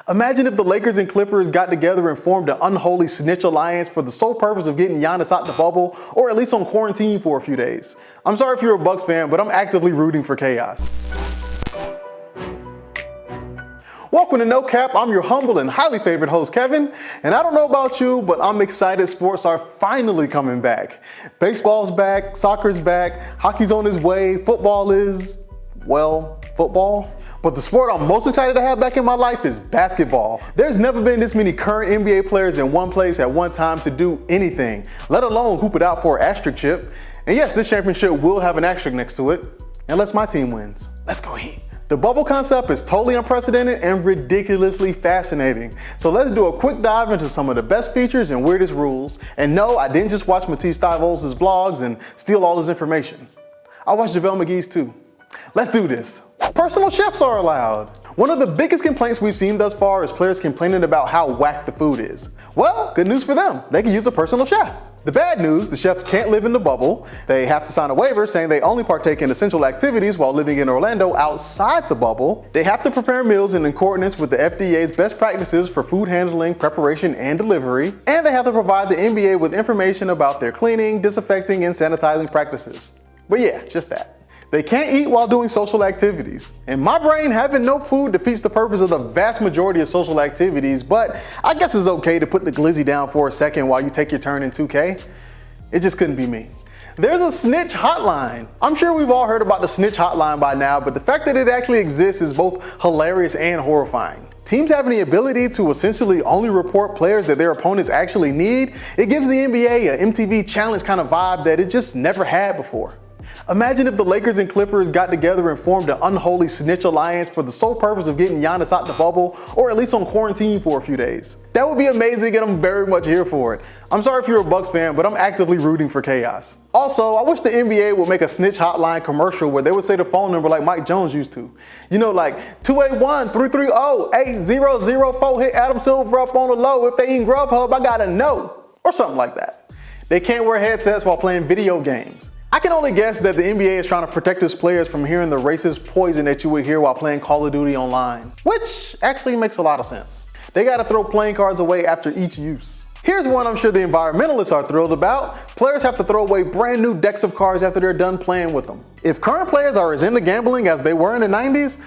Imagine if the Lakers and Clippers got together and formed an unholy Snitch Alliance for the sole purpose of getting Giannis out the bubble, or at least on quarantine for a few days. I'm sorry if you're a Bucks fan, but I'm actively rooting for chaos. Welcome to No Cap. I'm your humble and highly favored host, Kevin. And I don't know about you, but I'm excited sports are finally coming back. Baseball's back, soccer's back, hockey's on its way, football is, well, football. But the sport I'm most excited to have back in my life is basketball. There's never been this many current NBA players in one place at one time to do anything, let alone hoop it out for an asterisk chip. And yes, this championship will have an asterisk next to it, unless my team wins. Let's go Heat. The bubble concept is totally unprecedented and ridiculously fascinating. So let's do a quick dive into some of the best features and weirdest rules. And no, I didn't just watch Matisse Thyvol's vlogs and steal all his information. I watched JaVale McGee's too. Let's do this. Personal chefs are allowed. One of the biggest complaints we've seen thus far is players complaining about how whack the food is. Well, good news for them. They can use a personal chef. The bad news, the chefs can't live in the bubble. They have to sign a waiver saying they only partake in essential activities while living in Orlando outside the bubble. They have to prepare meals in accordance with the FDA's best practices for food handling, preparation, and delivery. And they have to provide the NBA with information about their cleaning, disinfecting, and sanitizing practices. But yeah, just that. They can't eat while doing social activities. In my brain, having no food defeats the purpose of the vast majority of social activities, but I guess it's okay to put the glizzy down for a second while you take your turn in 2K. It just couldn't be me. There's a Snitch Hotline. I'm sure we've all heard about the Snitch Hotline by now, but the fact that it actually exists is both hilarious and horrifying. Teams having the ability to essentially only report players that their opponents actually need, it gives the NBA a MTV challenge kind of vibe that it just never had before. Imagine if the Lakers and Clippers got together and formed an unholy Snitch Alliance for the sole purpose of getting Giannis out the bubble, or at least on quarantine for a few days. That would be amazing and I'm very much here for it. I'm sorry if you're a Bucks fan, but I'm actively rooting for chaos. Also, I wish the NBA would make a Snitch Hotline commercial where they would say the phone number like Mike Jones used to. You know, like 281-330-8004, hit Adam Silver up on the low. If they ain't Grubhub, I gotta know. Or something like that. They can't wear headsets while playing video games. I can only guess that the NBA is trying to protect its players from hearing the racist poison that you would hear while playing Call of Duty online, which actually makes a lot of sense. They gotta throw playing cards away after each use. Here's one I'm sure the environmentalists are thrilled about. Players have to throw away brand new decks of cards after they're done playing with them. If current players are as into gambling as they were in the 90s,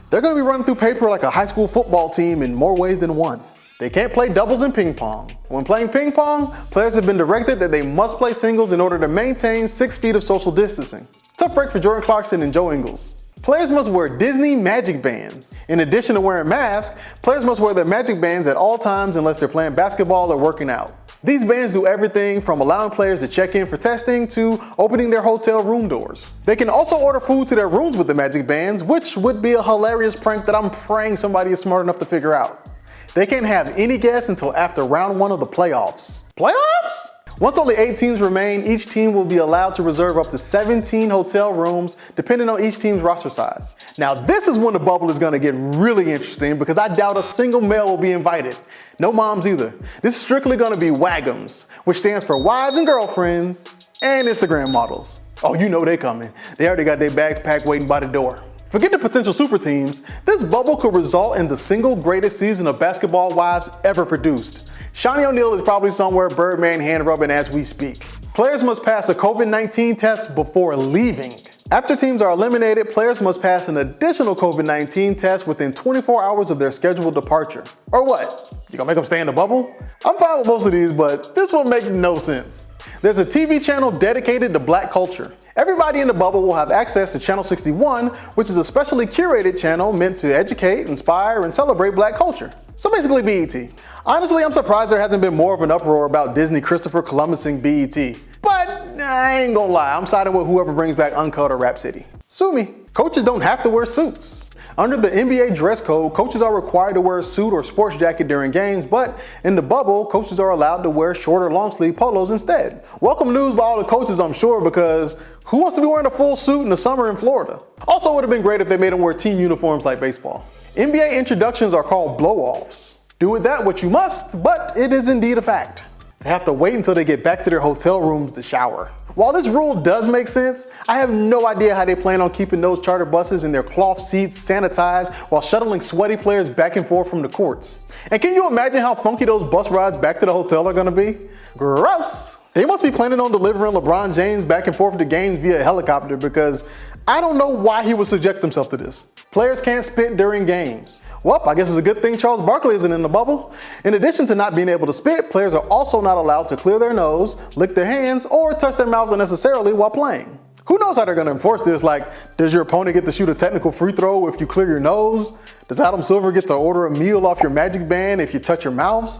they're gonna be running through paper like a high school football team in more ways than one. They can't play doubles in ping pong. When playing ping pong, players have been directed that they must play singles in order to maintain 6 feet of social distancing. Tough break for Jordan Clarkson and Joe Ingles. Players must wear Disney magic bands. In addition to wearing masks, players must wear their magic bands at all times unless they're playing basketball or working out. These bands do everything from allowing players to check in for testing to opening their hotel room doors. They can also order food to their rooms with the magic bands, which would be a hilarious prank that I'm praying somebody is smart enough to figure out. They can't have any guests until after round 1 of the playoffs. Playoffs? Once only 8 teams remain, each team will be allowed to reserve up to 17 hotel rooms, depending on each team's roster size. Now this is when the bubble is gonna get really interesting because I doubt a single male will be invited. No moms either. This is strictly gonna be WAGMs, which stands for wives and girlfriends and Instagram models. Oh, you know they coming. They already got their bags packed waiting by the door. Forget the potential super teams, this bubble could result in the single greatest season of basketball wives ever produced. Shawnee O'Neal is probably somewhere Birdman hand rubbing as we speak. Players must pass a COVID-19 test before leaving. After teams are eliminated, players must pass an additional COVID-19 test within 24 hours of their scheduled departure. Or what? You gonna make them stay in the bubble? I'm fine with most of these, but this one makes no sense. There's a TV channel dedicated to black culture. Everybody in the bubble will have access to Channel 61, which is a specially curated channel meant to educate, inspire, and celebrate black culture. So basically BET. Honestly, I'm surprised there hasn't been more of an uproar about Disney Christopher Columbusing BET. But I ain't gonna lie, I'm siding with whoever brings back Uncut or Rap City. Sue me. Coaches don't have to wear suits. Under the NBA dress code, coaches are required to wear a suit or sports jacket during games, but in the bubble, coaches are allowed to wear short or long sleeve polos instead. Welcome news by all the coaches, I'm sure, because who wants to be wearing a full suit in the summer in Florida? Also, it would have been great if they made them wear team uniforms like baseball. NBA introductions are called blow-offs. Do with that what you must, but it is indeed a fact. They have to wait until they get back to their hotel rooms to shower. While this rule does make sense, I have no idea how they plan on keeping those charter buses and their cloth seats sanitized while shuttling sweaty players back and forth from the courts. And can you imagine how funky those bus rides back to the hotel are gonna be? Gross! They must be planning on delivering LeBron James back and forth to games via helicopter, because I don't know why he would subject himself to this. Players can't spit during games. Well, I guess it's a good thing Charles Barkley isn't in the bubble. In addition to not being able to spit, players are also not allowed to clear their nose, lick their hands, or touch their mouths unnecessarily while playing. Who knows how they're gonna enforce this? Like, does your opponent get to shoot a technical free throw if you clear your nose? Does Adam Silver get to order a meal off your Magic Band if you touch your mouths?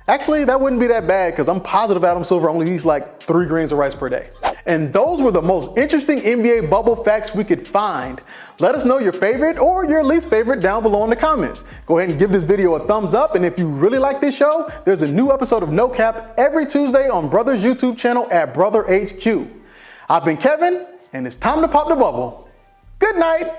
Actually, that wouldn't be that bad, because I'm positive Adam Silver only eats like 3 grains of rice per day. And those were the most interesting NBA bubble facts we could find. Let us know your favorite or your least favorite down below in the comments. Go ahead and give this video a thumbs up, and if you really like this show, there's a new episode of No Cap every Tuesday on Brother's YouTube channel at Brother HQ. I've been Kevin, and it's time to pop the bubble. Good night.